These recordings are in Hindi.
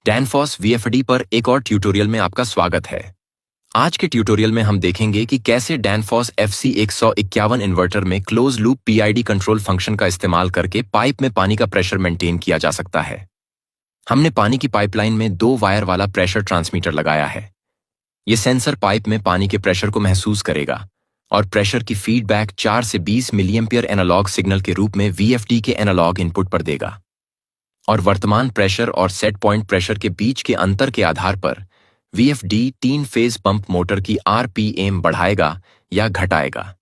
डैनफॉस वीएफडी पर एक और ट्यूटोरियल में आपका स्वागत है। आज के ट्यूटोरियल में हम देखेंगे कि कैसे डैनफॉस FC151 इन्वर्टर में close loop PID control function का इस्तेमाल करके पाइप में पानी का प्रेशर मेंटेन किया जा सकता है। हमने पानी की पाइपलाइन में 2 वायर वाला प्रेशर ट्रांसमीटर लगाया है। ये सेंसर पाइप में पानी के प्रेशर को महसूस करेगा और प्रेशर की फीडबैक 4 से 20 मिलीएम्पियर एनालॉग सिग्नल के रूप में VFD के एनालॉग इनपुट पर देगा और वर्तमान प्रेशर और सेट पॉइंट प्रेशर के बीच के अंतर के आधार पर VFD 3 फेज पंप मोटर की RPM बढ़ाएगा या घटाएगा।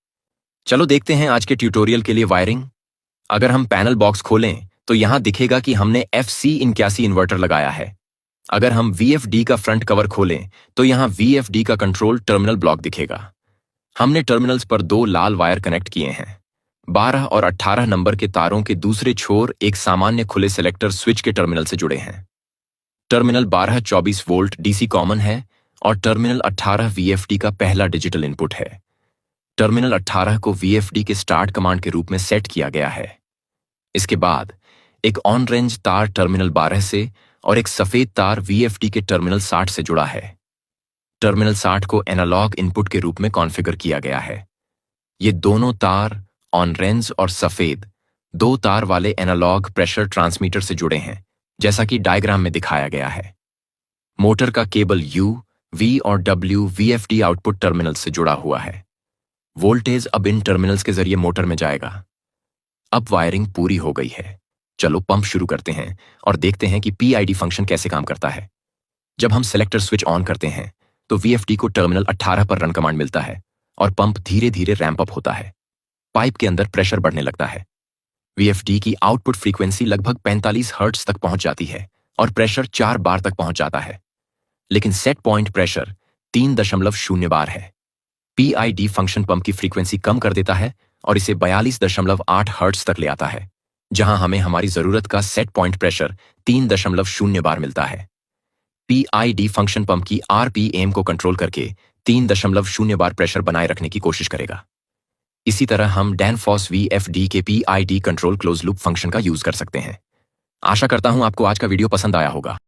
चलो देखते हैं आज के ट्यूटोरियल के लिए वायरिंग। अगर हम पैनल बॉक्स खोलें तो यहां दिखेगा कि हमने FC81 इन्वर्टर लगाया है। अगर हम VFD का फ्रंट कवर खोलें तो यहां VFD का कंट्रोल टर्मिनल ब्लॉक दिखेगा। हमने टर्मिनल्स पर 2 लाल वायर कनेक्ट किए हैं। 12 और 18 नंबर के तारों के दूसरे छोर एक सामान्य खुले सेलेक्टर स्विच के टर्मिनल से जुड़े हैं। टर्मिनल 12 24 वोल्ट DC कॉमन है और टर्मिनल 18 VFD का पहला डिजिटल इनपुट है। टर्मिनल 18 को VFD के स्टार्ट कमांड के रूप में सेट किया गया है। इसके बाद एक ऑन रेंज तार टर्मिनल 12 से और एक सफेद तार VFD के टर्मिनल 60 से जुड़ा है। टर्मिनल 60 को एनालॉग इनपुट के रूप में कॉन्फ़िगर किया गया है। ये दोनों तार ऑन रेंज और सफेद 2 तार वाले एनालॉग प्रेशर ट्रांसमीटर से जुड़े हैं, जैसा कि डायग्राम में दिखाया गया है। मोटर का केबल U, V और W VFD आउटपुट टर्मिनल से जुड़ा हुआ है। वोल्टेज अब इन टर्मिनल्स के जरिए मोटर में जाएगा। अब वायरिंग पूरी हो गई है। चलो पंप शुरू करते हैं और देखते हैं कि PID फंक्शन कैसे काम करता है। जब हम सेलेक्टर स्विच ऑन करते हैं तो VFD को टर्मिनल 18 पर रन कमांड मिलता है और पंप धीरे धीरे रैंप अप होता है। पाइप के अंदर प्रेशर बढ़ने लगता है। VFD की आउटपुट फ्रीक्वेंसी लगभग 45 हर्ट्ज तक पहुंच जाती है और प्रेशर 4 बार तक पहुंच जाता है। लेकिन सेट पॉइंट प्रेशर 3.0 बार है। PID फंक्शन पंप की फ्रीक्वेंसी कम कर देता है और इसे 42.8 हर्ट्ज तक ले आता है, जहां हमें हमारी जरूरत का सेट पॉइंट प्रेशर 3.0 बार मिलता है। PID फंक्शन पंप की RPM को कंट्रोल करके 3.0 बार प्रेशर बनाए रखने की कोशिश करेगा। इसी तरह हम डैनफॉस VFD के PID control close loop function का यूज कर सकते हैं। आशा करता हूं आपको आज का वीडियो पसंद आया होगा।